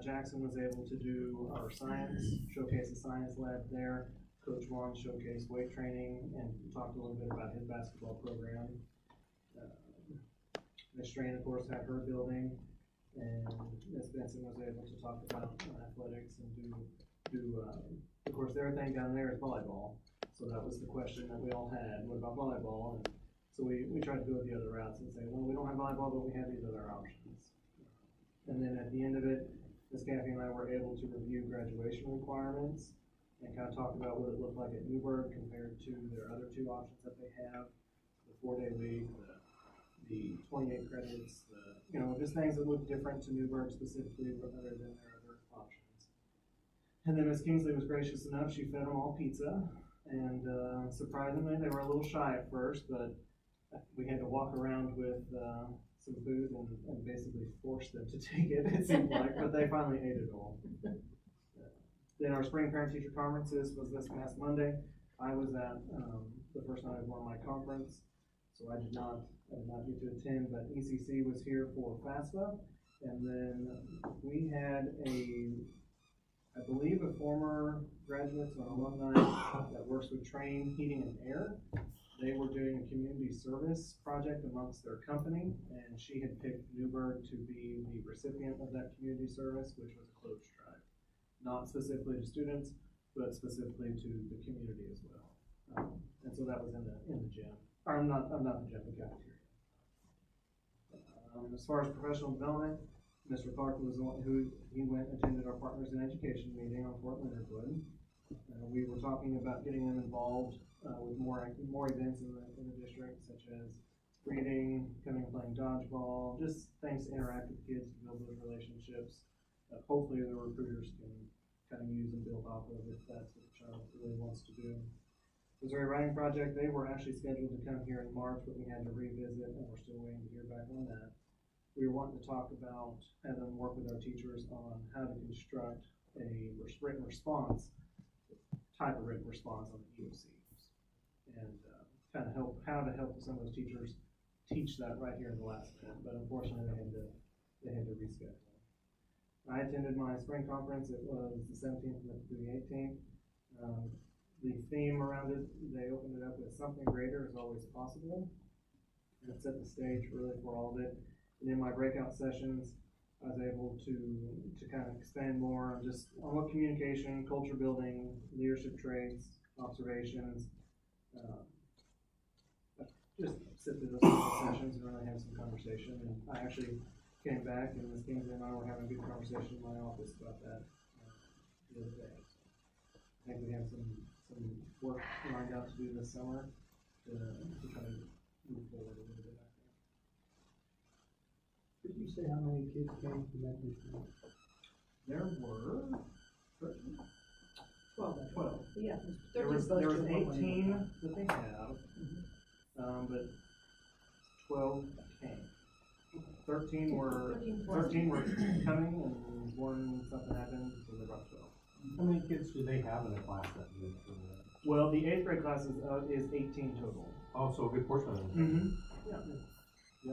Jackson was able to do our science, showcase the science lab there. Coach Vaughn showcased weight training and talked a little bit about his basketball program. Ms. Strain, of course, had her building, and Ms. Benson was able to talk about athletics and do of course, their thing down there is volleyball. So that was the question that we all had, what about volleyball? And so we tried to go the other routes and say, well, we don't have volleyball, but we have these other options. And then at the end of it, Ms. Gaffey and I were able to review graduation requirements and kind of talk about what it looked like at Newburg compared to their other two options that they have, the 4-day week, the 28 credits, just things that look different to Newburg specifically rather than their other options. And then Ms. Kingsley was gracious enough, she fed them all pizza, and surprisingly, they were a little shy at first, but we had to walk around with some food and basically force them to take it, it seemed like, but they finally ate it all. Then our spring parent-teacher conferences was this past Monday. I was at the first night of my conference, so I did not get to attend, but ECC was here for FAFSA, and then we had I believe a former graduate, so an alumni that works with Train Heating and Air. They were doing a community service project amongst their company, and she had picked Newburg to be the recipient of that community service, which was a clothes drive. Not specifically to students, but specifically to the community as well. And so that was in the gym. Or not the gym, the cafeteria. As far as professional development, Mr. Clark was the one who attended our Partners in Education meeting on Fort Leonard Wood. We were talking about getting them involved with more events in the district, such as reading, coming and playing dodgeball, just things to interact with kids, to build those relationships. Hopefully the recruiters can kind of use and build off of if that's what the child really wants to do. Missouri Writing Project, they were actually scheduled to come here in March, but we had to revisit, and we're still waiting to hear back on that. We were wanting to talk about, have them work with our teachers on how to construct a written response, type of written response on the EOCs, and kind of how to help some of those teachers teach that right here in the last minute, but unfortunately they had to reschedule. I attended my spring conference. It was the 17th through the 18th. The theme around it, they opened it up with something greater is always possible. And it set the stage really for all of it. And in my breakout sessions, I was able to kind of expand more on what communication, culture building, leadership traits, observations, just sit through those sessions and really have some conversation. And I actually came back, and Ms. Kingsley and I were having a good conversation in my office about that the other day. So I think we have some work lined out to do this summer to try to move forward a little bit back there. Did you say how many kids came from that district? There were 12. Yeah, There was 18 that they have, but 12 came. 13 were coming, and something happened, so they're about 12. How many kids do they have in a class that year? Well, the 8th grade class is 18 total. Oh, so a good portion of them.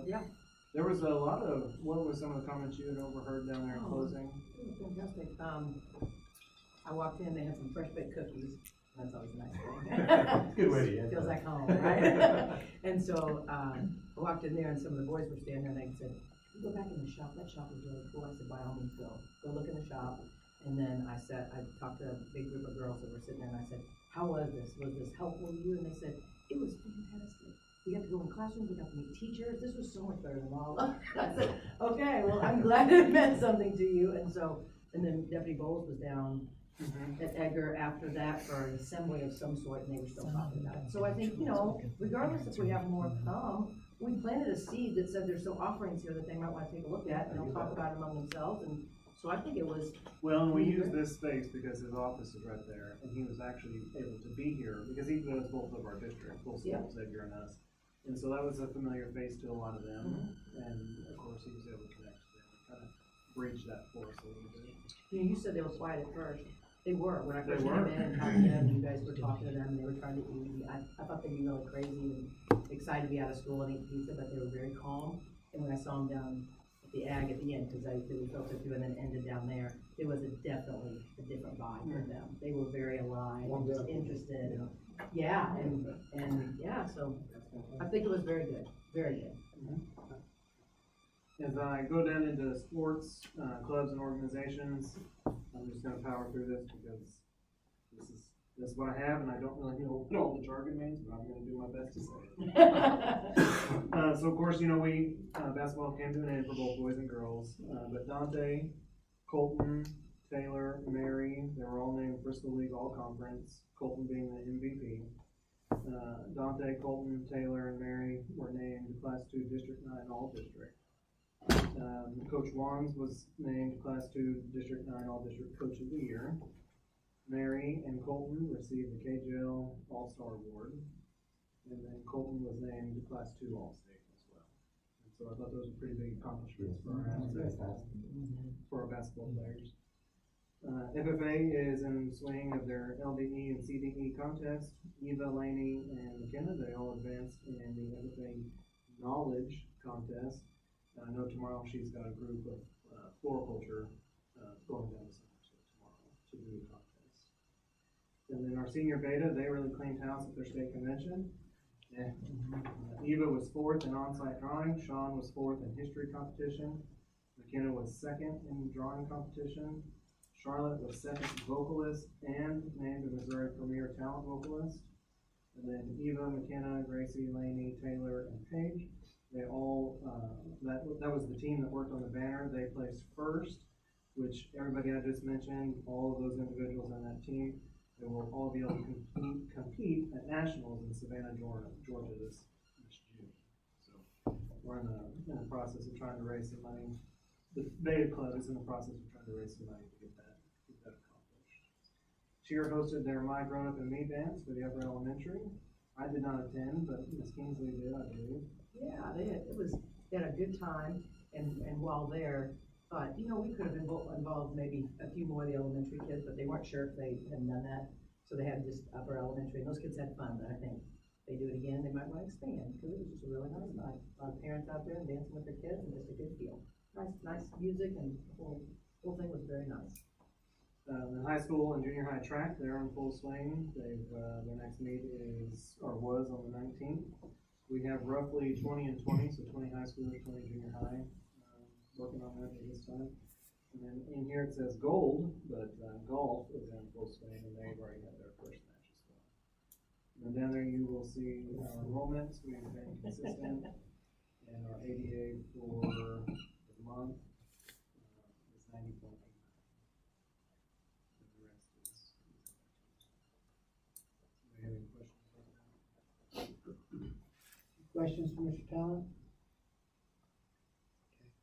Yeah. There was a lot of, what was some of the comments you had overheard down there in closing? It was fantastic. I walked in, they had some fresh baked cookies. That's always a nice thing. Good way to end. Feels like home, right? And so I walked in there, and some of the boys were standing there, and they said, "Go back in the shop. That shop is really cool." I said, "By all means, go look in the shop." And then I talked to a big group of girls that were sitting there, and I said, "How was this? Was this helpful to you?" And they said, "It was fantastic. We got to go in classrooms, we got to meet teachers. This was so much better than all of it." I said, "Okay, well, I'm glad it meant something to you." And then Deputy Bowles was down at Edgar after that for an assembly of some sort, and they were still talking about it. So I think, regardless if we have more come, we planted a seed that said there's some offerings here that they might want to take a look at, and they'll talk about it among themselves. And so I think it was. Well, and we used this space because his office is right there, and he was actually able to be here because he knows both of our district, both schools, Edgar and us. And so that was a familiar face to a lot of them, and of course he was able to connect to them and kind of bridge that for us a little bit. You said they were quiet at first. They were. When I first came in and talked to them, you guys were talking to them, and they were trying to eat. I thought they'd be really crazy and excited to be out of school and eat pizza, but they were very calm. And when I saw them down at the ag at the end, because we filtered through and then ended down there. It was definitely a different vibe for them. They were very alive, and just interested, and, yeah, and, yeah, so I think it was very good, very good. As I go down into sports, clubs and organizations, I'm just gonna power through this because this is what I have, and I don't really know what all the jargon means, but I'm gonna do my best to say it. So of course, basketball came to an end for both boys and girls, but Dante, Colton, Taylor, Mary, they were all named Bristol League All-Conference, Colton being the MVP. Dante, Colton, Taylor, and Mary were named Class 2 District 9 All-District. Coach Wands was named Class 2 District 9 All-District Coach of the Year. Mary and Colton received the KJL All-Star Award. And then Colton was named Class 2 All-State as well. And so I thought those were pretty big accomplishments for our athletes, for our basketball players. FFA is in swing of their LDE and CDE contest. Eva, Laney, and McKenna, they all advanced in the FFA Knowledge contest. I know tomorrow she's got a group of floriculture going down the center tomorrow to do the contest. And then our senior beta, they really cleaned house at their state convention. Yeah. Eva was 4th in on-site drawing. Sean was 4th in history competition. McKenna was 2nd in drawing competition. Charlotte was 2nd vocalist and named the Missouri Premier Talent Vocalist. And then Eva, McKenna, Gracie, Laney, Taylor, and Paige, they all, that was the team that worked on the banner. They placed first, which everybody I just mentioned, all of those individuals on that team, they will all be able to compete at nationals in Savannah, Georgia this June. So we're in the process of trying to raise some money. The Beta Club is in the process of trying to raise some money to get that accomplished. Cheer hosted their My Grown Up and Me dance for the upper elementary. I did not attend, but Ms. Kingsley did, I believe. Yeah, they had a good time, and while there, but, we could have involved maybe a few more of the elementary kids, but they weren't sure if they hadn't done that, so they had just upper elementary, and those kids had fun, but I think they do it again, they might want to expand, because it was just a really nice night. A lot of parents out there dancing with their kids, and just a good feel. Nice music, and the whole thing was very nice. The high school and junior high track, they're in full swing. Their next meet was on the 19th. We have roughly 20 and 20, so 20 high schoolers, 20 junior high, working on that at this time. And then in here it says gold, but golf is in full swing, and they've already had their first match as well. And then down there you will see our enrollments. We've been consistent, and our ADA for the month is 90.89. And the rest is. Do you have any questions about that? Questions for Mr. Talent? Okay.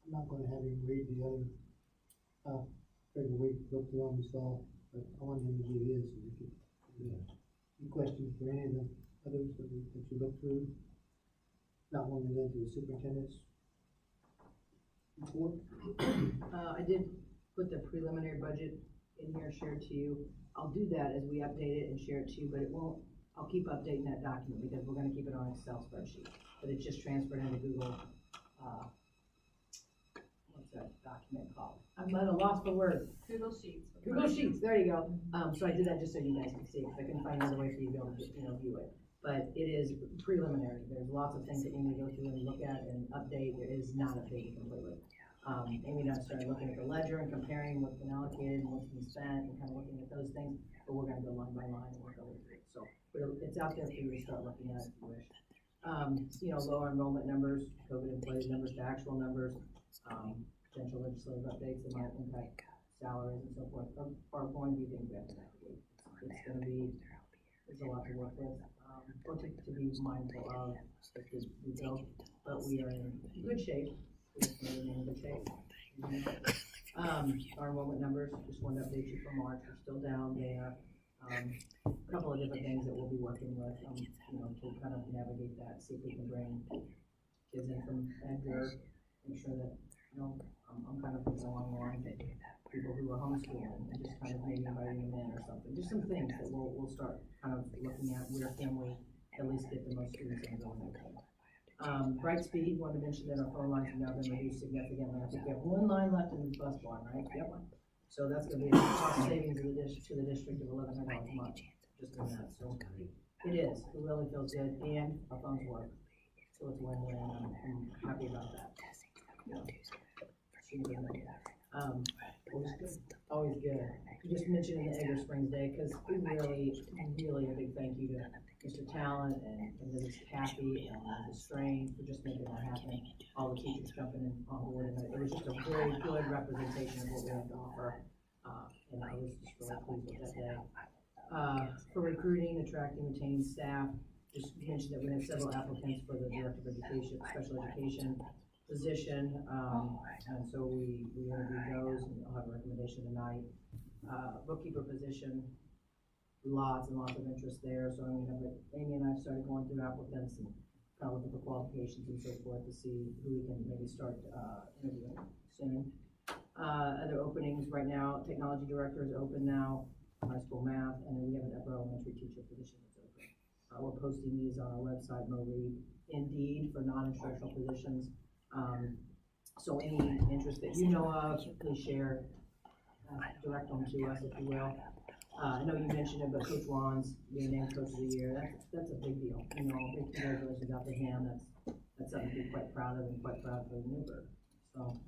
I'm not gonna have him read the other, figure we looked through and saw, but I want him to give his, so we could, any questions for any of the others that you looked through? Not one to go to the superintendent's report? I did put the preliminary budget in here, shared to you. I'll do that as we update it and share it to you, but it won't, I'll keep updating that document because we're gonna keep it on Excel spreadsheet, but it's just transferred into Google, what's that document called? I'm at a loss for words. Google Sheets. Google Sheets, there you go. So I did that just so you guys can see it, because I couldn't find another way for you to be able to, view it. But it is preliminary. There's lots of things that you need to go through and look at and update. It is not updated completely. Amy and I started looking at the ledger and comparing what's been allocated and what's been spent and kind of looking at those things, but we're gonna go line by line and work over through it. So, but it's out there for you to start looking at if you wish. Lower enrollment numbers, COVID-inflated numbers to actual numbers, potential legislative updates that might impact salaries and so forth. Are going to be things we have to navigate. It's gonna be, there's a lot to work with, or to be mindful of as we go, but we are in good shape. We're in good shape. Our enrollment numbers, just wanted to update you for March, are still down there. A couple of different things that we'll be working with, to kind of navigate that, see if we can bring kids in from Edgar, make sure that, I'm kind of thinking along the lines of people who are homeschooling, and just kind of maybe inviting them in or something. Just some things that we'll start kind of looking at, where can we at least get the most students in going. Brightspeed, wanted to mention that our phone lines have now been reduced significantly. I think we have one line left in the bus barn, right? Yep. So that's gonna be a cost savings to the district of $1,100 a month, just in that, so it is, it really feels good, and our phones work. So it's win-win, I'm happy about that. Yeah. Always good. You just mentioned in the Edgar Springs Day, because we really a big thank you to Mr. Talent and Mrs. Kathy and Mrs. Strain for just making that happen. All the teachers jumping in on board, and it was just a very good representation of what we have to offer. And I was just really pleased with that day. For recruiting, attracting, retaining staff, just mentioned that we have several applicants for the Director of Education, Special Education position, and so we interviewed those, and I'll have a recommendation tonight. Bookkeeper position, lots and lots of interest there, so Amy and I have started going through applicants and kind of looking for qualifications and so forth to see who we can maybe start interviewing soon. Other openings right now, technology director is open now, high school math, and then we have an upper elementary teacher position that's open. We're posting these on our website, MoRead, Indeed for non-instructional positions. So any interest that you know of, please share, direct them to us if you will. I know you mentioned it, but Coach Ron's being named Coach of the Year, that's a big deal. You know, big congratulations out to him. That's something to be quite proud of and quite proud for Newburg. So,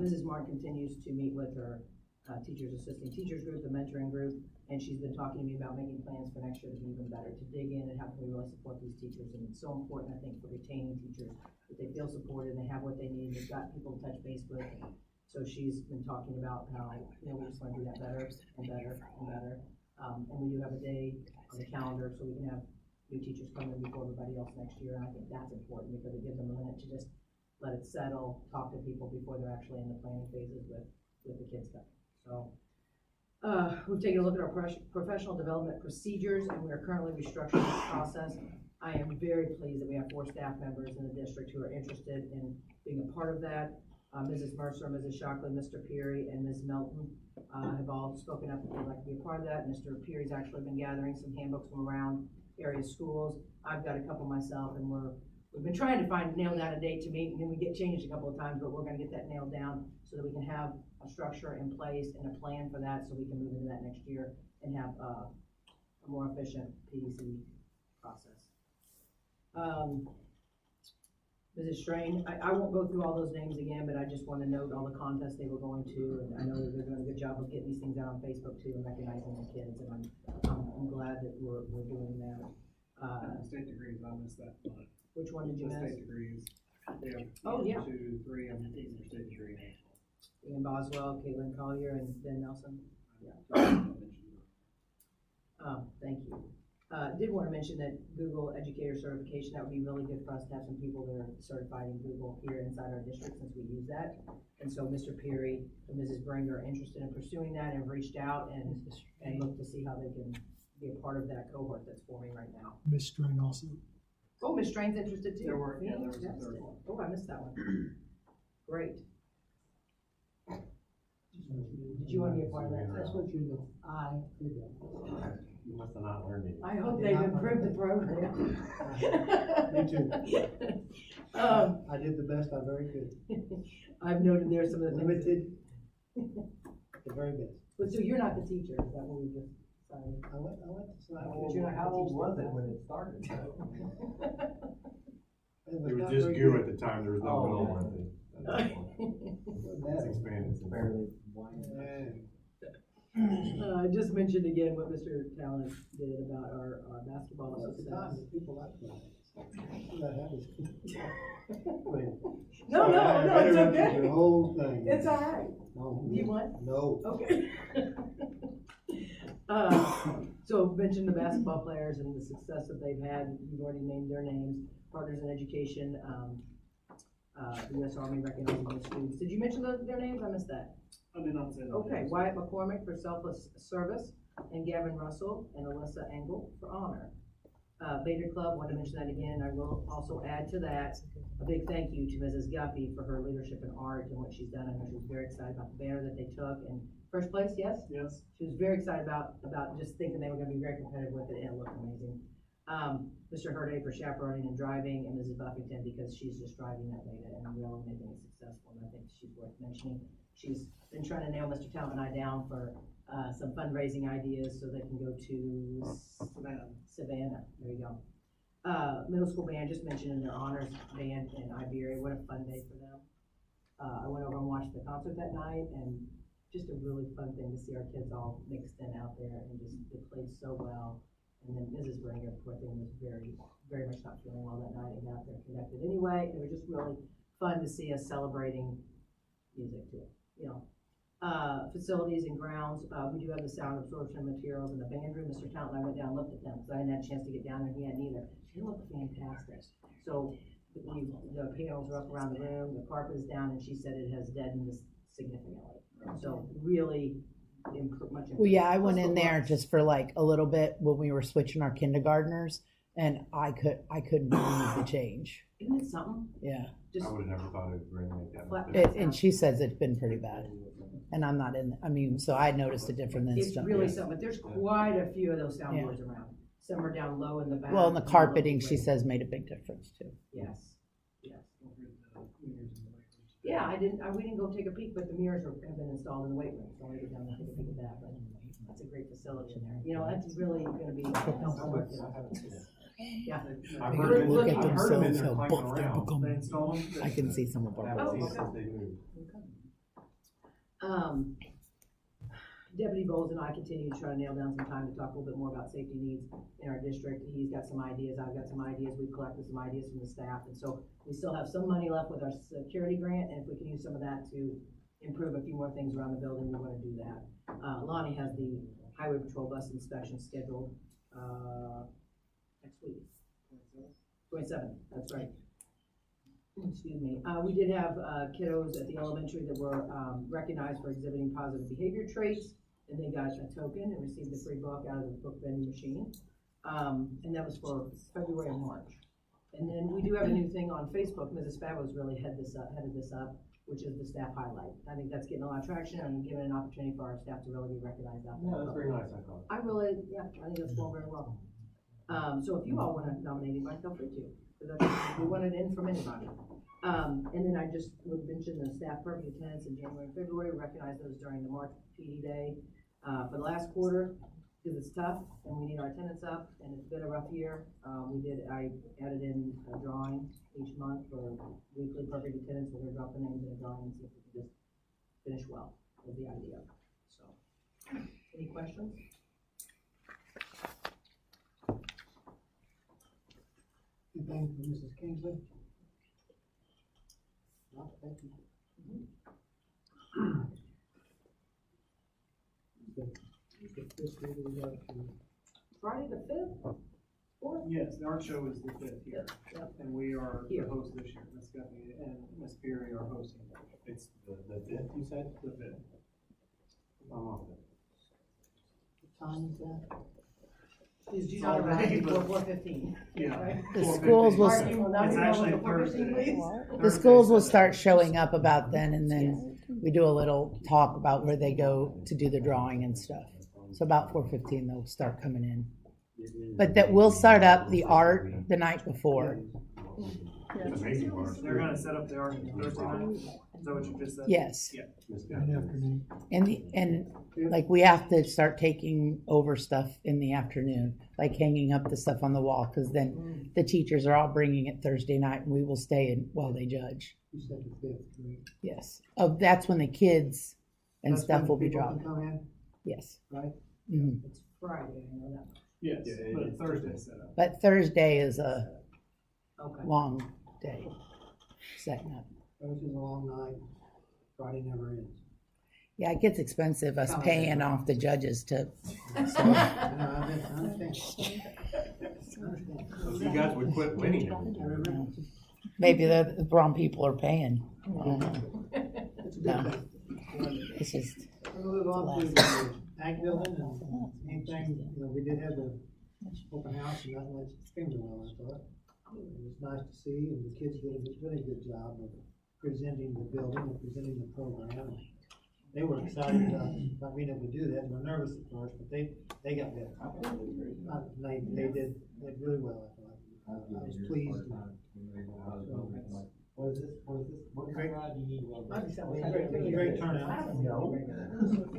Mrs. Martin continues to meet with her teachers assisting teachers group, the mentoring group, and she's been talking to me about making plans for next year to be even better, to dig in and how can we really support these teachers. And it's so important, I think, for retaining teachers, that they feel supported, they have what they need, they've got people to touch base with. So she's been talking about how, you know, we just want to do that better and better and better. And we do have a day on the calendar so we can have new teachers come in before everybody else next year. And I think that's important because it gives them a minute to just let it settle, talk to people before they're actually in the planning phases with the kids coming. So we've taken a look at our professional development procedures, and we are currently restructuring this process. I am very pleased that we have 4 staff members in the district who are interested in being a part of that. Mrs. Mercer, Mrs. Shockley, Mr. Peary, and Ms. Melton have all spoken up that they'd like to be a part of that. Mr. Peary's actually been gathering some handbooks from around area schools. I've got a couple myself, and we've been trying to nail down a date to meet, and then we get changed a couple of times, but we're gonna get that nailed down so that we can have a structure in place and a plan for that so we can move into that next year and have a more efficient PDC process. Mrs. Strain, I won't go through all those names again, but I just want to note all the contests they were going to, and I know that they're doing a good job of getting these things out on Facebook too and recognizing the kids, and I'm glad that we're doing that. State degrees, I missed that one. Which one did you miss? State degrees. They have 2, 3, and these are state degree. Ian Boswell, Caitlin Collier, and Ben Nelson. Yeah. Thank you. Did want to mention that Google Educator Certification, that would be really good for us to have some people that are certified in Google here inside our district since we use that. And so Mr. Peary and Mrs. Bringer are interested in pursuing that and have reached out and look to see how they can be a part of that cohort that's forming right now. Miss Strain also. Oh, Ms. Strain's interested too. There was a third one. Oh, I missed that one. Great. Did you want to be a part of that? That's what you know. I did that. You must have not learned it. I hope they've improved the program. Me too. I did the best I very could. I've noted there some of the things. Limited, the very best. But so you're not the teacher, is that what we just decided? I went to slide. How old was it when it started? It was just goo at the time, there was no middle one. It's That expanded. Barely I just mentioned again what Mr. Talent did about our basketball at the time, success. the people like that. No, it's okay. The whole thing. It's all right. No. Do you want? No. Okay. So mentioned the basketball players and the success that they've had. You've already named their names. Partners in Education, the U.S. Army recognizing those students. Did you mention their names? I missed that. I did not say that. Okay, Wyatt McCormick for selfless service, and Gavin Russell and Alyssa Engel for honor. Vader Club, want to mention that again. I will also add to that a big thank you to Mrs. Guppy for her leadership in art and what she's done. I know she was very excited about the banner that they took. And first place, yes? Yes. She was very excited about just thinking they were going to be very competitive with it, and it looked amazing. Mr. Hurday for chaperoning and driving, and Mrs. Buffington because she's just driving that data and really making it successful, and I think she's worth mentioning. She's been trying to nail Mr. Talent and I down for, some fundraising ideas so they can go to Savannah, there you go. Middle school band, just mentioned in their honors band in Iberia, what a fun day for them. I went over and watched the concert that night, and just a really fun thing to see our kids all mixed in out there, and just, they played so well. And then Mrs. Bringer, poor thing, was very, very much not feeling well that night, and got there connected anyway. It was just really fun to see us celebrating music too, you know. Facilities and grounds, we do have the sound absorption materials in the band room. Mr. Talent and I went down and looked at them, because I hadn't had a chance to get down there, and he hadn't either. They look fantastic. So, the panels are up around the room, the carpet is down, and she said it has deadened this significantly. So, really much improved. Well, yeah, I went in there just for like a little bit when we were switching our kindergartners, and I couldn't believe the change. Isn't it something? Yeah, Just, I would have never thought it would really make that much But- difference. and she says it's been pretty bad, and I'm not in. I mean, so I noticed a difference in it's stuff. really something, but there's quite a few of those soundboards around. Some are down low in the back. Well, and the some are carpeting, low she way. says, made a big difference too. Yes, yes. Yeah, we didn't go take a peek, but the mirrors have been installed in the weight room, so I get down and take a peek at that, but that's a great facility in there. You know, that's really gonna be helpful. Yeah. I've Look heard them, at I've heard them in themselves, there how clanking booked they're around. becoming. They install them? I can see some of I our. haven't seen Oh, it since they moved. Deputy Bowles and I continue to try to nail down some time to talk a little bit more about safety needs in our district. He's got some ideas, I've got some ideas, we've collected some ideas from the staff, and so we still have some money left with our security grant, and if we can use some of that to improve a few more things around the building, we wanna do that. Lonnie has the highway patrol bus inspection scheduled, next week. 27th, that's right. Excuse me. We did have kiddos at the elementary that were recognized for exhibiting positive behavior traits, and they got a token and received a free book out of the book vending machine. And that was for February and March. And then we do have a new thing on Facebook. Mrs. Favos really headed this up, which is the staff highlight. I think that's getting a lot of traction and giving an opportunity for our staff to really be recognized out there. Yeah, that's very nice, I thought. I think that's going very well. So if you all wanna nominate anybody, feel free to, because we want it in from anybody. And then I just would mention the staff perfect attendance in January and February, recognize those during the March PD day. For the last quarter, because it's tough and we need our attendance up, and it's been a rough year, I added in a drawing each month for weekly perfect attendance, where they drop the names in a drawing and see if we can just finish well, is the idea, so. Any questions? Anything from Mrs. Kingsley? No, thank you. Friday the fifth? Fourth? Yes, the art show is the 5th here, Yep. and we are the Here. host this year. Ms. Guthrie and Ms. Peary are hosting It's the fifth, you said? the 5th. I'm off it. What time is that? Is due It's not all arrive right, before but- 4:15. Yeah. Right? The 4:15. schools will- Mark, you will not It's be actually available for 4:15, Thursday. please? The schools will start showing up about then, and then we do a little talk about where they go to do the drawing and stuff. So about 4:15, they'll start coming in. But that we'll start up the art the night before. It's amazing art. They're gonna set up the art Thursday night? Is that what you just said? Yes. Yeah. And like we have to start taking over stuff in the afternoon, like hanging up the stuff on the wall, because then the teachers are all bringing it Thursday night, and we will stay in while they judge. You said the 5th, correct? Yes. Oh, that's when the kids and That's stuff when will be people can dropped. Come in, Yes. right? Mhm. It's Friday, I know that. Yes, Yeah, but it's Thursday set up. But Thursday is a Okay. long day setting up. Thursday's a long night, Friday never ends. Yeah, it gets expensive, us paying off the judges to, I understand. You guys would quit winning it. maybe the wrong people are paying. I don't know. It's a No. good thing. It's just, We'll move on to the ag building and anything, we did have the open house and that went extremely well, I thought. It was nice to see, and the kids did a really good job of presenting the building and presenting the program. they were excited about being able to do that, they were nervous at first, but they got better. They did really well, I was pleased. What is this? What kind of ride do you need? It was a great turnout. I don't know. It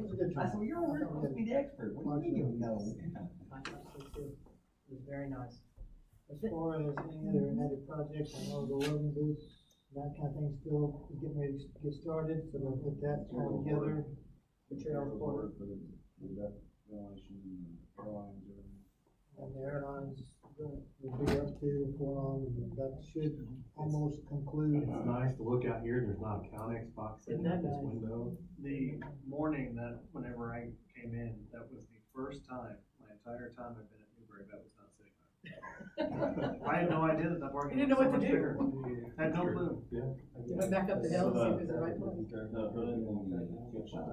was a good I said, turnout. well, you're supposed to be the expert. What do you mean you know? I thought so too. It was very nice. As far as any other projects, I know the welding booth, that kind of thing still is getting ready to get started, so they'll put that all together. Material report. And the airlines will be up to for and that should almost conclude. It's nice to look out here, there's not a Conex box sitting Isn't out that this nice? window. The morning that, whenever I came in, that was the first time, my entire time I've been at Newburg, that was not sitting on. I had no idea that the parking You was didn't know so what much to do. bigger. Had no clue. Yeah. You went back up the hill to see if it was the right place. The hood and the kitchen.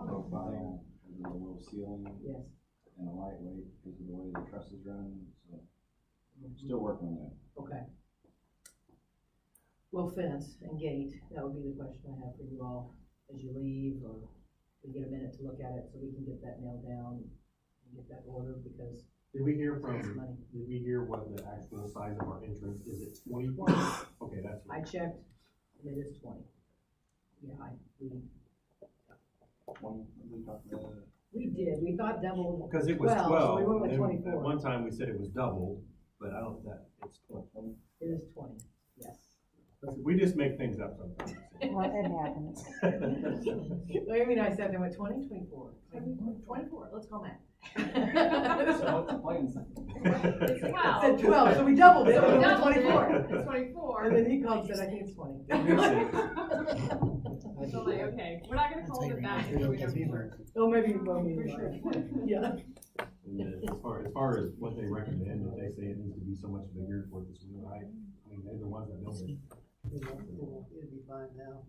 Profile, the low ceiling Yes. and the lightweight because of the way the trusses run, so still working on that. Okay. Well, fence and gate, that would be the question I have for you all as you leave, or we get a minute to look at it so we can get that nailed down and get that ordered, because Did we hear it's money. did we hear what the actual size of our entrance, is it 20? Okay, that's. I checked, and it is 20. Yeah, We talked about we did, we thought double, Because it was 12, 12. so we went with and then 24. At one time, we said it was double, but I don't, it's 12. it is 20, yes. We just make things up sometimes. Well, it happens. Well, I mean, I said they went 20, 24. 24, let's call that. So what's the plan? It's I 12. said 12, so we doubled it, So we we went doubled it. 24. It's 24. And then he called and said, I think it's 20. So like, okay, we're not gonna call it that if we don't work. Oh, maybe, well, maybe. For sure. Yeah. And then as far as what they recommend, if they say it needs to be so much bigger for this new height, I mean, they're the ones that build it. It'll be fine now.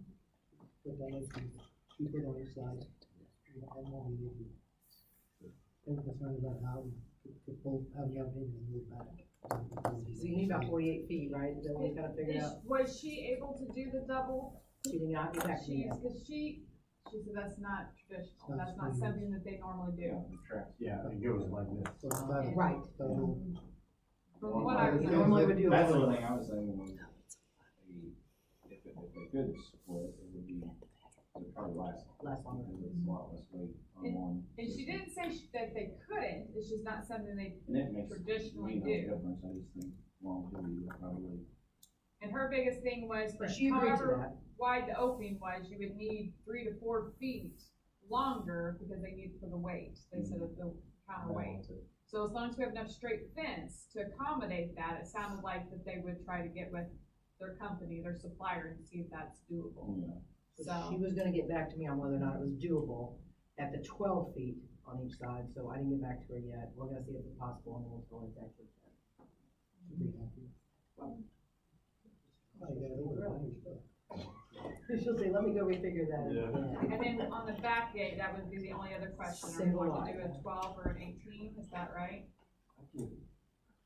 But then if you keep it on your side, that won't be easy. I'm concerned about how to pull, how you have anything to move back. So you need about 48 feet, right? Is that what you kind of figured out? Was she able to do the double? She did not get back to me She's, yet. cause she said that's not traditional, Sounds that's not familiar. something that they normally do. Yeah, it goes like this. So it's about- Right. so From what I was. You normally would do That's it. the only thing I was saying was, if they could split, it would probably last. Last longer. Because it's a lot less weight on one. And she didn't say that they couldn't, it's just not something they And it makes traditionally me do. no difference, I just think longevity would probably. And her biggest thing was But that she agreed to however that. wide the opening was, you would need 3 to 4 feet longer because they need for the weight, they said of the counterweight. So as long as we have enough straight fence to accommodate that, it sounded like that they would try to get with their company, their supplier, and see if that's doable. So she was gonna get back to me on whether or not it was doable at the 12 feet on each side, so I didn't get back to her yet. We're gonna see if it's possible, and we'll tell her exactly. should be happy. Oh, you gotta order all your stuff. She'll say, let me go refigure that. Yeah. And then on the back gate, that would be the only other question, are we Single going to do wide. a 12 or an 18, is that right?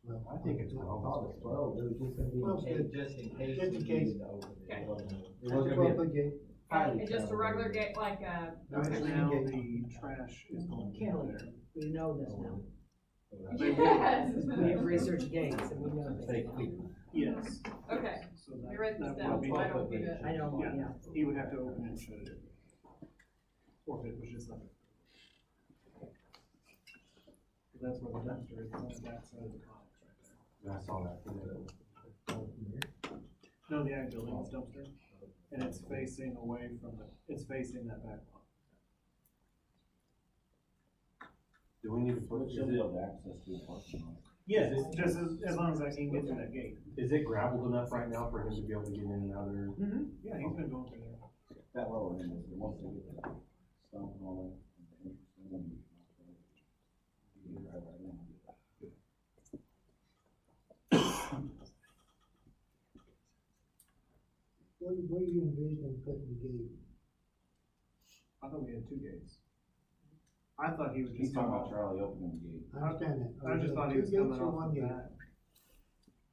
Well, I think it's 12. It was just gonna be Well, just in case. just in we case. needed to open it. Okay. It wasn't That's gonna a be 12-foot gate. highly And just a regular calibrated. gate, like a, Right now, the trash is going in Cantilever. there. We know this now. yes. We have researched gates, and we know this. Yes. Okay, So that, you write this that down, would be, so I don't forget. I know, Yeah. yeah. he would have to open it and shut it. Or if it was just like. That's where the dumpster is, on the back side of the complex right there. I saw that today. No, the ag building is dumpster, and it's facing away from it's facing that back lot. Do we need to put, She'll be able to access to the parking lot. Yes, just as long as I can get through that gate. is it gravelled enough right now for him to be able to get in and out there? Yeah, he's been going through there. That lower end is, once they get the stump and all that. Where you envisioning putting the gate? I thought we had 2 gates. I thought he was He's just talking coming about off. Charlie opening the gate. I understand that. I just thought he was Two gates coming or off one the gate? back.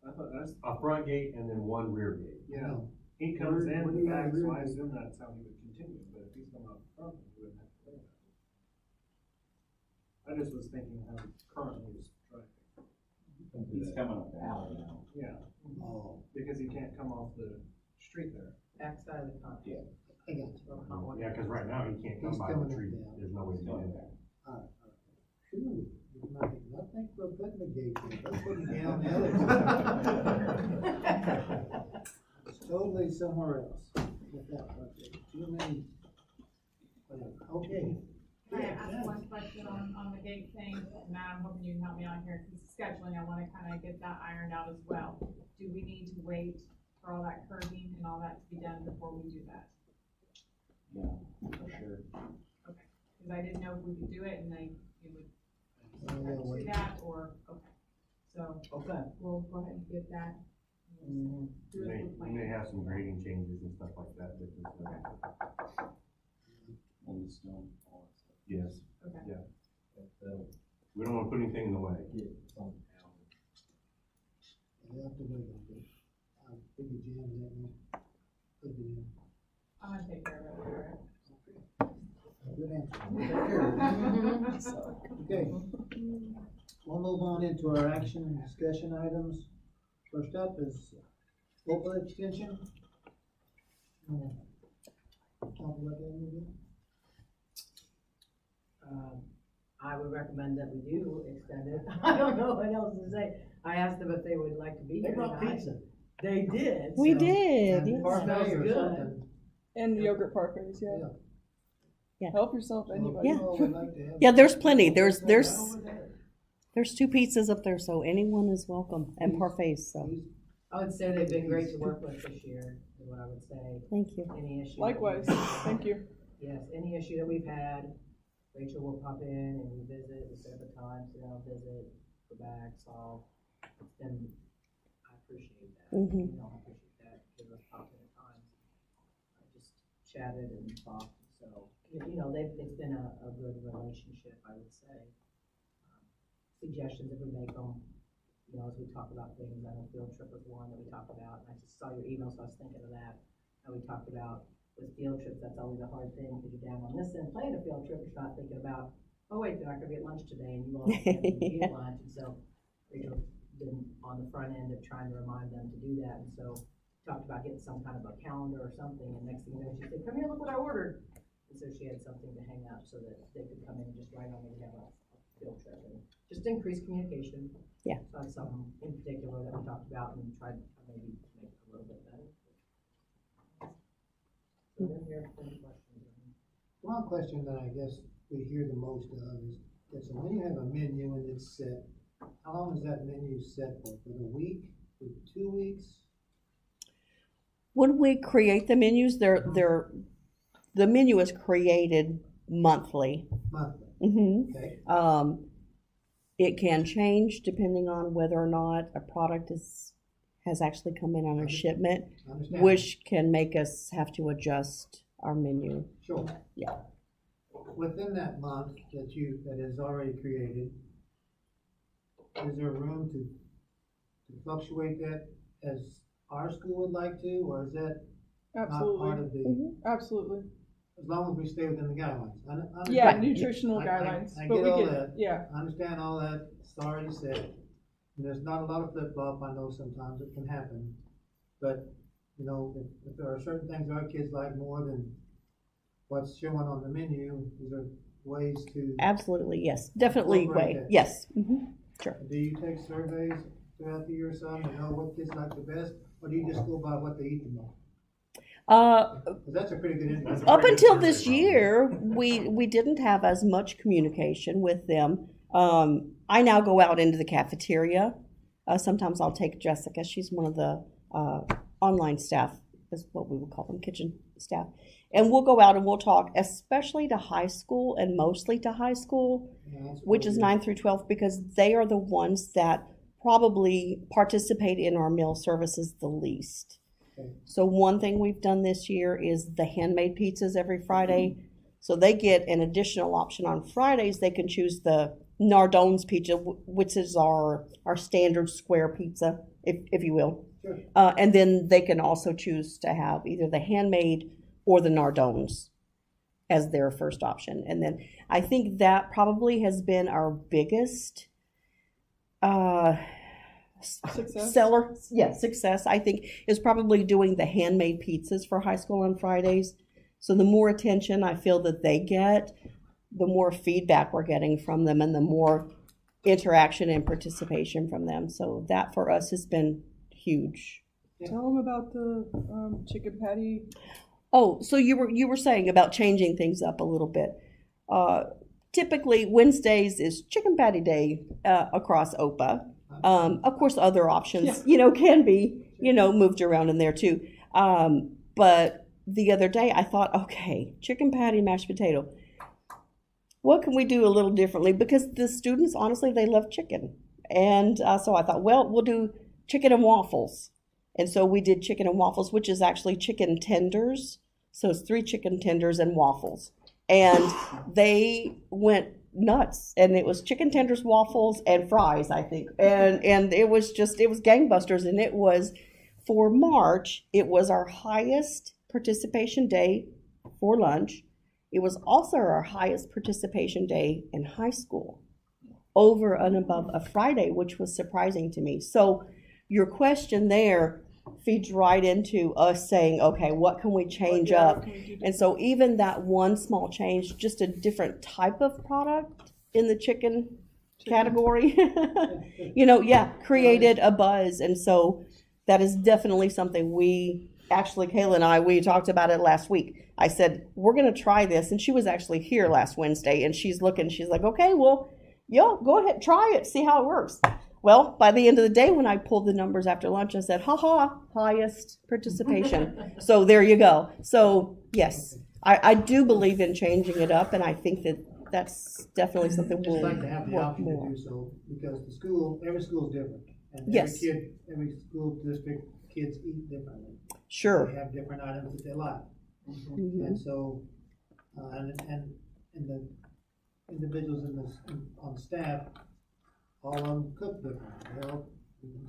I thought that's, A front gate and then one rear gate. yeah, No. he comes in Where do the you back, have so your- I assume that's how he would continue, but if he's coming out front, he wouldn't have to worry about it. I just was thinking how currently he's driving. He's coming up the alley now. Yeah, Oh, because he can't come off the street there. Backside of the con. Yeah. I got you. Or con- Yeah, cause right now he can't come He's by the coming up tree, there. there's no way to get in there. All right. Phew, nothing for putting the gate in, let's put it down the other. It's totally somewhere else. With that, okay. Too many, whatever, okay. Can I ask one question on the gate thing? Matt, I'm hoping you can help me out here, because scheduling, I wanna kinda get that ironed out as well. Do we need to wait for all that curbing and all that to be done before we do that? Yeah, for sure. Cause I didn't know if we could do it and they, you would Oh, do that, or, okay. So, Okay. we'll go ahead and get that. Mhm. Do You it may, with you plan. may have some grading changes and stuff like that, but, On the stone, all that stuff. yes, Okay. we don't wanna put anything in the way. Yeah, it's on the alley. You have to wait on it. Big jam that one. Put it in. I'm gonna take care of it, alright? Good answer. Okay. We'll move on into our action and discussion items. First up is opioid extension. Talk about that a little bit. I would recommend that we do extend it. I don't know what else to say. I asked them if they would like to be They here brought tonight. pizza. They did. We so- did. And parfait Smells or good. something. And yogurt parfaits, yeah. Yeah. Yeah. Help yourself, anybody. Yeah. Well, we'd like to have- Yeah, there's plenty. There's Right there's over there. there's 2 pizzas up there, so anyone is welcome, and parfaits. So Please. I would say they've been great to work with this year, is what I would say. thank you. Any issue. that Likewise, we've- thank you. Yes, any issue that we've had, Rachel will pop in and we visit, we set up a time, sit down, visit, go back, solve. And I appreciate that. Mhm. You know, I appreciate that, give us pop in at times. I just chatted and talked, so, you know, it's been a good relationship, I would say. Suggestions if we make them, you know, as we talk about things, I know field trip was one that we talked about, and I just saw your email, so I was thinking of that. And we talked about with field trips, that's always a hard thing, because you're down on this end playing a field trip, you're not thinking about, oh wait, they're not gonna be at lunch today, and you all have to be at lunch, and so Rachel's been on the front end of trying to remind them to do that, and so talked about getting some kind of a calendar or something, and next thing you know, she said, come here, look what I ordered. And so she had something to hang out so that they could come in and just write on it, we have a field trip, and just increase communication. Yeah. So that's something in particular that we talked about and tried to maybe make it a little bit better. So then here, any questions? One question that I guess we hear the most of is, so when you have a menu and it's set, how long is that menu set for? For the week, for 2 weeks? When we create the menus, the menu is created monthly. Monthly, Mm-hmm. okay? It can change depending on whether or not a product has actually come in on a shipment, Understand? which can make us have to adjust our menu. Sure. Yeah. Within that month that is already created, is there room to fluctuate that as our school would like to, or is that not part Absolutely, of the, absolutely. as long as we stay within the guidelines? I understand. Yeah, nutritional I- guidelines, I but get we all could, that. yeah, I understand all that, it's already said. And there's not a lot of flip-flop, I know sometimes it can happen. But, you know, if there are certain things our kids like more than what's shown on the menu, is there ways to, Absolutely, yes, definitely Incorporate way. that. Yes. do you take surveys throughout the year or something to know what kids like the best? Or do you just go by what they eat the most? Because that's a pretty good indicator. Up until this year, we didn't have as much communication with them. I now go out into the cafeteria. Sometimes I'll take Jessica. She's one of the online staff, is what we would call them, kitchen staff. And we'll go out and we'll talk, especially to high school and mostly to high school, Yeah, that's which is what 9 through 12, because they are the ones that probably participate in our meal services the least. Okay. So one thing we've done this year is the handmade pizzas every Friday. So they get an additional option on Fridays. They can choose the Nardone's pizza, which is our standard square pizza, if you will. Sure. And then they can also choose to have either the handmade or the Nardone's as their first option. And then I think that probably has been our biggest Success. seller. Yeah, success, I think, is probably doing the handmade pizzas for high school on Fridays. So the more attention I feel that they get, the more feedback we're getting from them and the more interaction and participation from them. So that for us has been huge. Tell them about the chicken patty. Oh, so you were saying about changing things up a little bit. Typically Wednesdays is chicken patty day across OPA. Of course, other options, can be, moved around in there too. But the other day I thought, okay, chicken patty, mashed potato. What can we do a little differently? Because the students, honestly, they love chicken. And so I thought, well, we'll do chicken and waffles. And so we did chicken and waffles, which is actually chicken tenders. So it's 3 chicken tenders and waffles. And they went nuts. And it was chicken tenders, waffles, and fries, I think. And it was gangbusters. And it was, for March, it was our highest participation day for lunch. It was also our highest participation day in high school, over and above a Friday, which was surprising to me. So your question there feeds right into us saying, okay, what can we change up? And so even that one small change, just a different type of product in the chicken category, created a buzz. And so that is definitely something Kayla and I, we talked about it last week. I said, we're going to try this. And she was actually here last Wednesday and she's like, okay, well, go ahead, try it, see how it works. Well, by the end of the day, when I pulled the numbers after lunch, I said, highest participation. So there you go. So yes, I do believe in changing it up. And I think that's definitely something we'll Just like to have the work option more. to do so, because every school is different. And Yes. every school district, kids eat differently. Sure. They have different items that they like. Mhm. And so, and the individuals on staff, all of them cook different.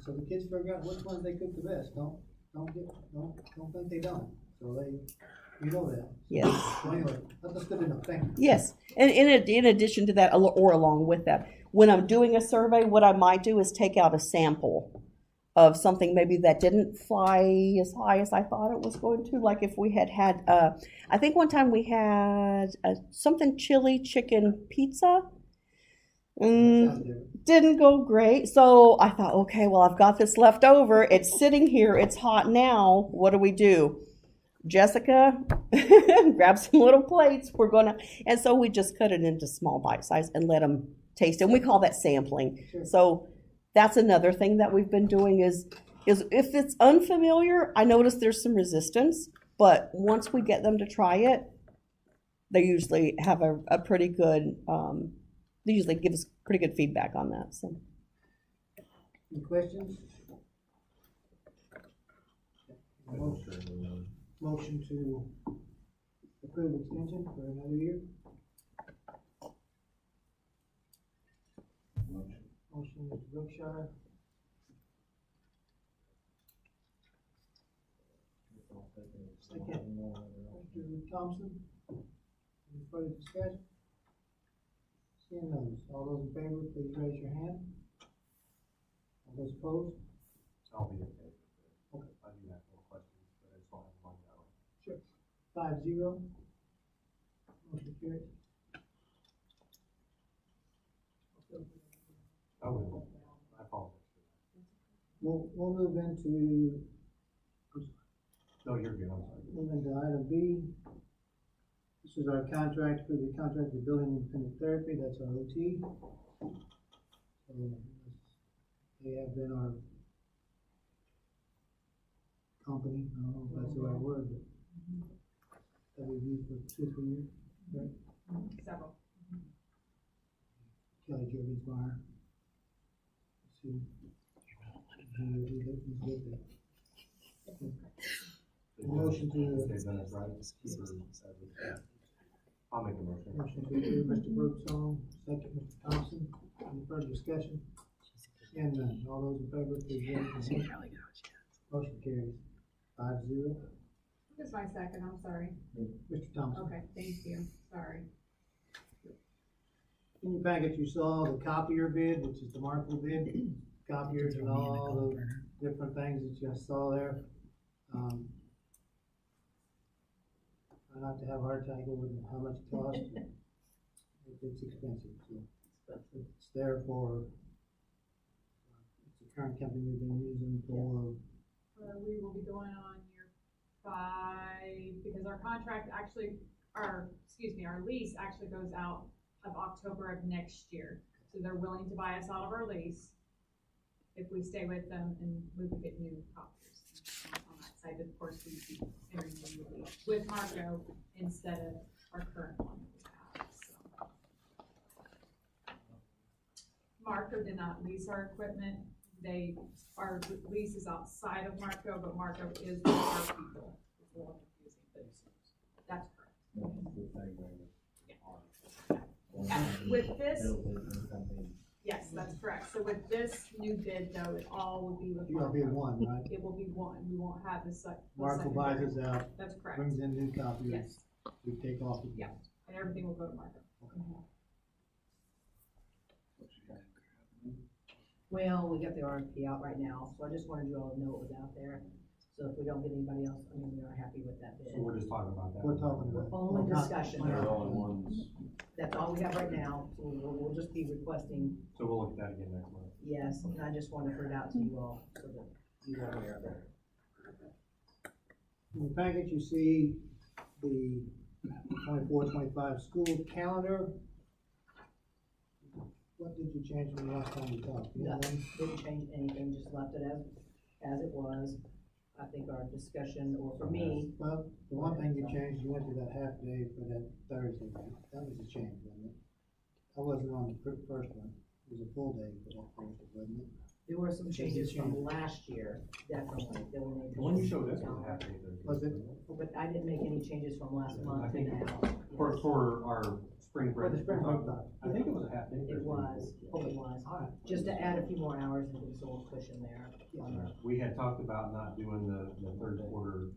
So the kids figure out which ones they cook the best. Don't think they don't. So that. Yes. So anyway, that's good enough. Thank you. Yes, and in addition to that, or along with that, when I'm doing a survey, what I might do is take out a sample of something maybe that didn't fly as high as I thought it was going to. Like if we had, I think one time we had something chili chicken pizza. Sounds different. Didn't go great. So I thought, okay, well, I've got this left over. It's sitting here. It's hot now. What do we do? Jessica, grab some little plates. And so we just cut it into small bite size and let them taste it. And we call that sampling. Sure. So that's another thing that we've been doing is if it's unfamiliar, I notice there's some resistance, but once we get them to try it, they usually have a pretty good, they usually give us pretty good feedback on that. So. Any questions? Motion to approve extension for another year? Motion, Mr. Brookshire. Second, Mr. Thompson. Any further discussion? Seeing none, all those in favor, please raise your hand. All those opposed? I'll be okay. Okay. I do have no questions, but I just want to have one now. Sure. 5-0. Motion carries. I will. I apologize. We'll move into No, you're good, I'm sorry. move into item B. This is our contract for the contract with building independent therapy, that's our OT. They have been our company, I don't know if that's the right word, but that we've used for 2 or 3 years, right? Several. Kelly Jordan's bar. Let's see. He's good there. Motion to- They've done it right. I'll make a motion. Motion to approve, Mr. Birdsong, second, Mr. Thompson. Any further discussion? And none. All those in favor, please raise your hand. Motion carries 5-0. Who's my second, I'm sorry. Mr. Thompson. Okay, thank you, sorry. In your packet, you saw the copier bid, which is the Markle bid, copiers and all those different things that you saw there. Try not to have a heart attack over how much it costs. It's expensive, so it's there for, it's the current company we've been using for. We will be going on year 5, because our contract actually, our lease actually goes out of October of next year. So they're willing to buy us out of our lease if we stay with them, and we would get new copiers on that side. Of course, we would be entering the lease with Marco instead of our current one that we have, so. Marco did not lease our equipment. Our lease is outside of Marco, but Marco is with our people. It's a little confusing, but that's correct. With this, yes, that's correct. So with this new bid though, it all will be with It'll Marco. be one, right? It will be one. We won't have the Markle buys us out, That's correct. brings in new copiers, Yes, we take off. Yeah. and everything will go to Marco. Well, we got the RFP out right now, so I just wanted you all to know it was out there. So if we don't get anybody else, I mean, we are happy with that bid. So we're just talking about that. We're talking about. Only discussion. They're the only ones. That's all we have right now, so we'll just be requesting, So we'll look at that again next month. yes, and I just wanted to put it out to you all, so that you are aware of it. In the package, you see the 24-25 school calendar. What did you change from the last time we talked? You know, Nothing, didn't change anything, just left it as it was. I think our discussion, or for me, Well, the one thing you changed, you went to that half day for that Thursday, right? That was a change, wasn't it? I wasn't on the first one, it was a full day for that Thursday, wasn't it? there were some changes from last year, definitely, that we made. The one you showed us was a half day Thursday. Was it? But I didn't make any changes from last month I to think now. For our spring break. For the spring break. I think it was a half day. It was, just to add a few more hours and give us a little cushion there. We had talked about not doing the third quarter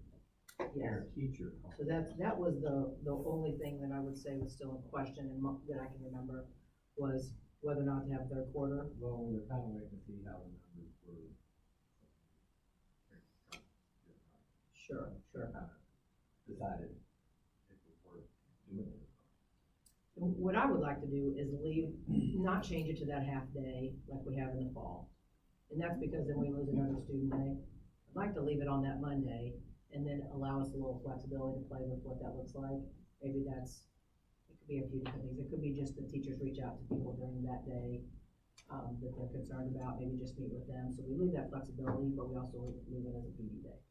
Yes, parent teacher. so that was the only thing that I would say was still in question and that I can remember was whether or not to have third quarter. Well, we're kind of waiting to see how the numbers were. Sure. Decided if it were doing it. What I would like to do is not change it to that half day like we have in the fall. And that's because then we lose another student day. I'd like to leave it on that Monday and then allow us a little flexibility to play with what that looks like. Maybe it could be a few different things. It could be just the teachers reach out to people during that day that they're concerned about, maybe just meet with them. So we leave that flexibility, but we also leave it as a PD day.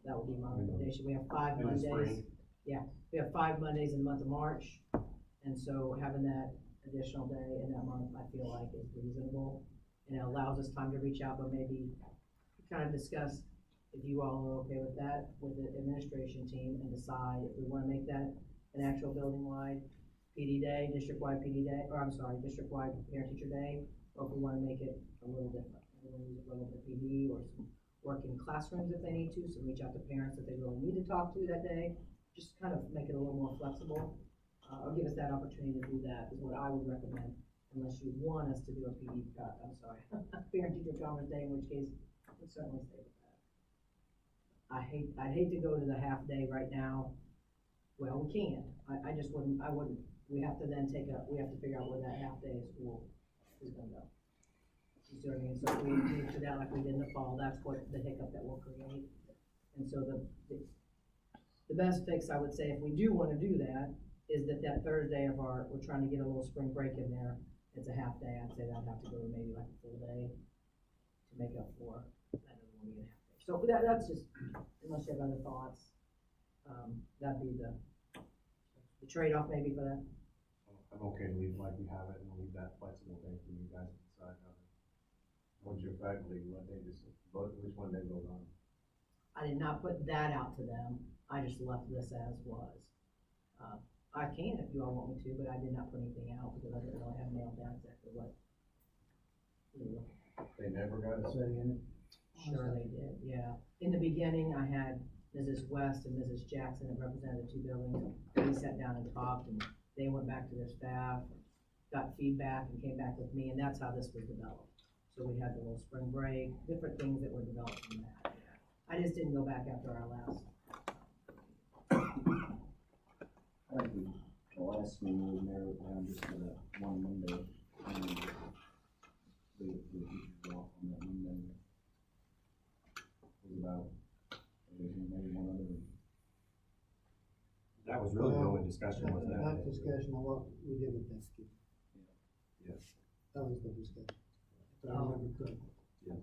That would be my recommendation. We have 5 In the Mondays. spring. Yeah, we have 5 Mondays in the month of March. And so having that additional day in that month, I feel like is reasonable. And it allows us time to reach out, but maybe kind of discuss if you all are okay with that, with the administration team, and decide if we wanna make that an actual building-wide PD day, district-wide PD day, or I'm sorry, district-wide parent-teacher day, or if we wanna make it a little different. We wanna use a little bit PD or some work in classrooms if they need to, so reach out to parents that they really need to talk to that day. Just kind of make it a little more flexible, or give us that opportunity to do that is what I would recommend, unless you want us to do a PD, parent-teacher conference day, in which case, I would certainly stay with that. I'd hate to go to the half day right now. Well, we can. I just wouldn't, we have to then we have to figure out where that half day of school is gonna go. You see what I mean? So if we move to that like we did in the fall, that's what the hiccup that we'll create. And so the best fix, I would say, if we do wanna do that, is that Thursday we're trying to get a little spring break in there. It's a half day. I'd say that'd have to go to maybe like a full day to make up for that other one being a half day. So that's just, unless you have other thoughts, that'd be the trade-off maybe for that. I'm okay to leave it like we have it and leave that flexible day for you guys to decide how to. What's your faculty, which one they vote on? I did not put that out to them. I just left this as was. I can if you all want me to, but I did not put anything out because I didn't really have nailed down exactly what. They never got a say in it? Sure they did, yeah. In the beginning, I had Mrs. West and Mrs. Jackson that represented the two buildings. We sat down and talked, and they went back to their staff, got feedback, and came back with me, and that's how this was developed. So we had the little spring break, different things that were developed from that. I just didn't go back after our last. I think the last meeting we narrowed down just to that one Monday. And then the teachers off on that Monday. It was about, maybe one other. That was really the only discussion was that. That discussion on what we did with Thanksgiving. Yes. That was the discussion. But I remember correctly. Yes.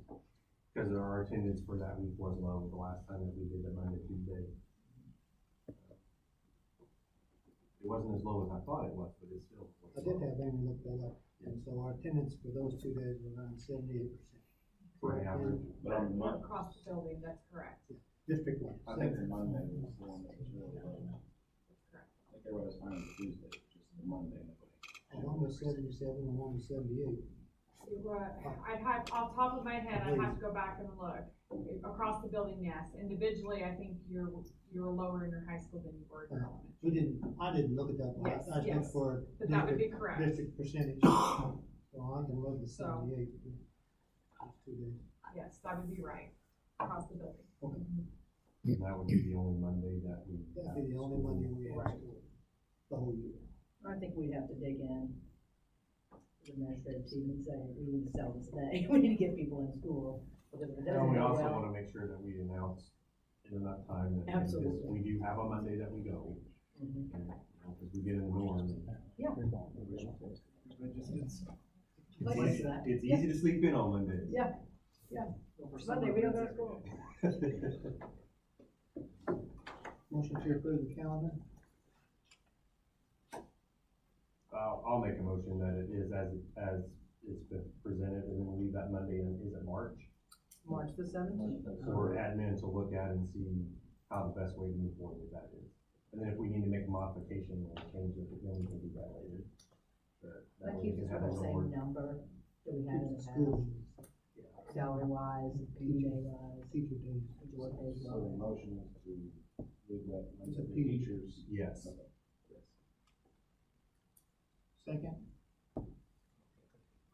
Because our attendance for that week was low the last time that we did the Monday, Tuesday. It wasn't as low as I thought it was, but it still was. I did have Amy look that up, and so our attendance for those 2 days was around 78%. For an average. But on the Monday, Across the building, that's correct. District one. I think the Monday was the one that was really low. I think everybody was fine with Tuesday, just the Monday. One was 77 and one was 78. I'd have, off the top of my head, I'd have to go back and look. Across the building, yes. Individually, I think you're lower in your high school than you were in your elementary. I didn't look at that one. Yes, I just went yes. for But that would be correct. district percentage. So I can look at So- 78. Those 2 days. Yes, that would be right, across the building. Okay. And that would be the only Monday that we. That'd be the only Monday we had Right. school, the whole year. I think we'd have to dig in the administrative team and say, we need to sell this day, we need to get people in school. Because if it doesn't And we go also well- wanna make sure that we announce in enough time that. Absolutely. We do have a Monday that we go, Mhm. and, cause we get in the norm. Yeah. It's Like easy- that. It's Yeah. easy to sleep in on Mondays. Yeah, yeah. Monday, we don't go to school. Motion to approve the calendar. I'll make a motion that it is as it's been presented, and then we'll leave that Monday, and is it March? March the 17th. For admin to look at and see how the best way to move forward with that is. And then if we need to make a modification or change it, then we can do that later. But That way we keeps can us have with it the on same board. number that we had in the School, past, salary wise, PJ wise, teacher days. what pays So the wise. motion is to leave that It's to a the P. teachers. Yes. Okay. Second.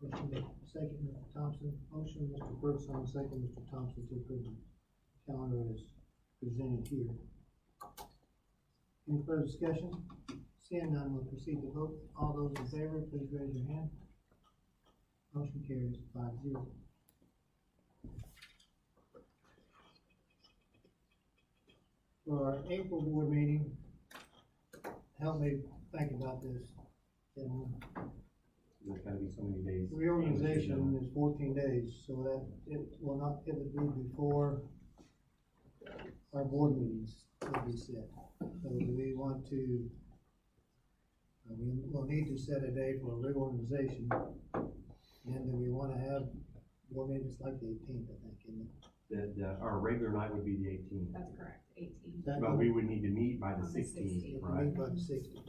Motion made, second, Mr. Thompson. Motion, Mr. Brooks on the second, Mr. Thompson to approve the calendar as presented here. Any further discussion? Seeing none, we'll proceed to vote. All those in favor, please raise your hand. Motion carries 5-0. For our April board meeting, help me think about this, gentlemen. There's gotta be so many days. Reorganization is 14 days, so that it will not, it would be before our board meetings will be set. So do we want to, we will need to set a day for reorganization. And do we wanna have board meetings like the 18th, I think, isn't it? Our regular night would be the 18th, That's correct, 18. That but would- we would need to meet by the On the 16th, 16th. right? Meet by the 16th.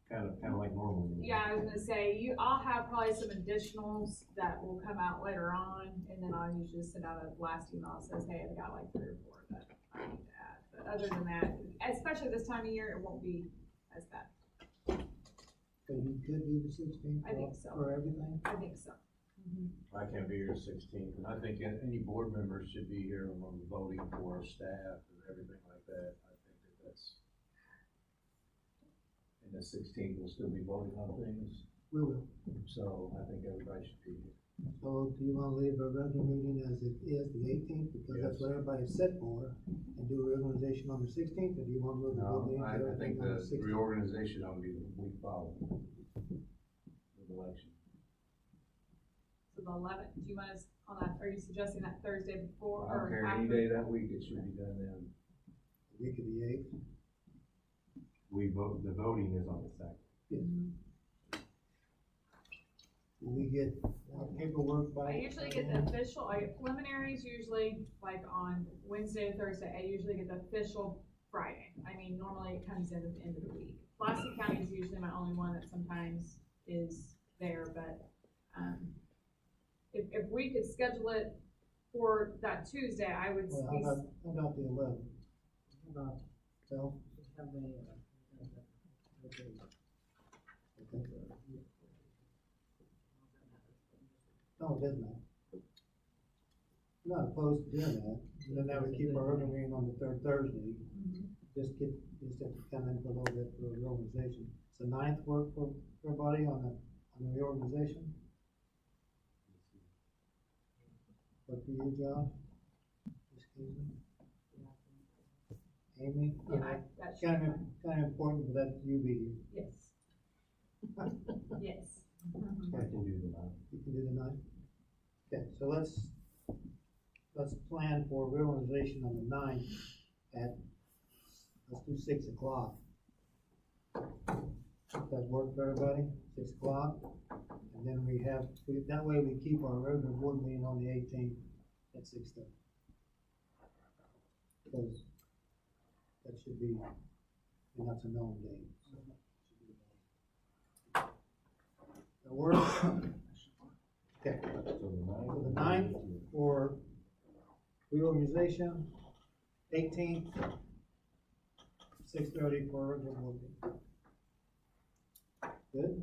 Kind of like normal. Yeah, I was gonna say, I'll have probably some additionals that will come out later on, and then I'll usually send out a blast email that says, hey, I've got like 3 or 4 that I need to add. But other than that, especially this time of year, it won't be as bad. So you could do the 16th I think so. for everything? I think so. I can't be here 16th, and I think any board members should be here when we're voting for our staff and everything like that. I think that's, and the 16th we'll still be voting on things, We will. so I think everybody should be here. So do you wanna leave our regular meeting as it is, the 18th, because that's what everybody's set for, and do reorganization on the 16th, or do you wanna move the No, meeting to I think everything on the the 16th? reorganization ought to be the week following the election. So the 11th, do you want us on that, are you suggesting that Thursday before I don't or care, any after? day that week, it should be done then. Week of the 8th? The voting is on the 2nd. Mhm. Will we get paperwork by? I usually get the official, I get preliminaries usually like on Wednesday and Thursday. I usually get the official Friday. I mean, normally it comes in at the end of the week. Pulaski County is usually my only one that sometimes is there, but, if we could schedule it for that Tuesday, I would Well, be. how about the 11th? How about, so? Okay. No, it doesn't matter. I'm not opposed to doing that, and then that would keep our other meeting on the third Thursday. Just have to come in for a little bit for the reorganization. So 9th work for everybody on the reorganization? What for you, Josh? Excuse me? Amy? Yeah, that should Kind be of, fine. kind of important that you be here. Yes. Yes. I can do the 9th. You can do the 9th? Okay, so let's plan for reorganization on the 9th at, let's do 6 o'clock. Does that work for everybody? 6 o'clock? And then that way we keep our regular board meeting on the 18th at 6:30. Because that should be, and that's a known date. That work? Okay. So the 9th for reorganization, 18th, 6:30 for regular board meeting. Good?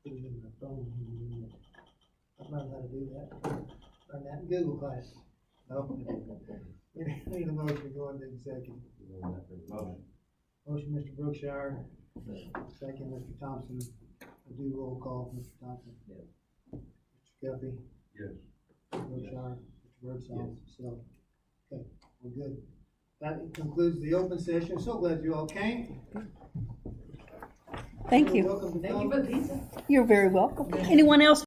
Put it in my phone. I learned how to do that. Learned that in Google class. No. Need a motion to go into executive. Motion, Mr. Brookshire. Second, Mr. Thompson. I'll do roll call, Mr. Thompson. Yes. Mr. Guffey. Yes. Mr. Brookshire. Mr. Birdsall. So, okay, we're good. That concludes the open session. So glad you all came. Thank You're you. welcome to Thank you come. for the pizza. You're very welcome. Anyone else